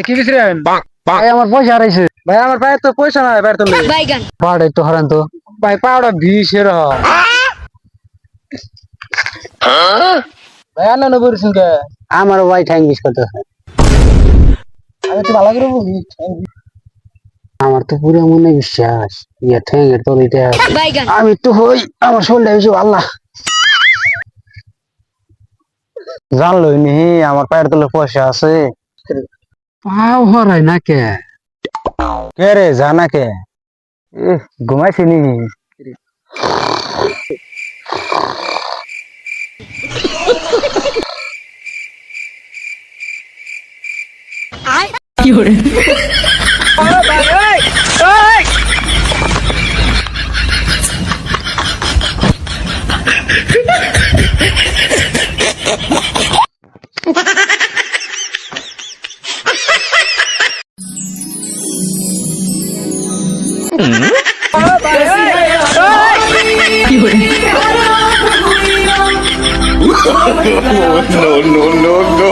কি বিছরেন ভাই আমার পয়সা হারাইছে। ভাই আমার ভাই তো পয়সা নাই ভাই তো পাড়ে তো হারান তো। ভাই পাউডার ভিশের ভাই আনা না বলছেন কে আমার ভাই ঠ্যাং বিষ করতেছে। আমি তো ভালো করে বুঝি আমার তো পুরো মনে বিশ্বাস ইয়া ঠ্যাংয়ের তলিটা আমি তো হই আমার শরীরটা হয়েছে আল্লাহ জানলই নি আমার পায়ের তলে পয়সা আছে। পাও হরাই না কে কে রে জানা কে ঘুমাইছি নি no, no, no, no.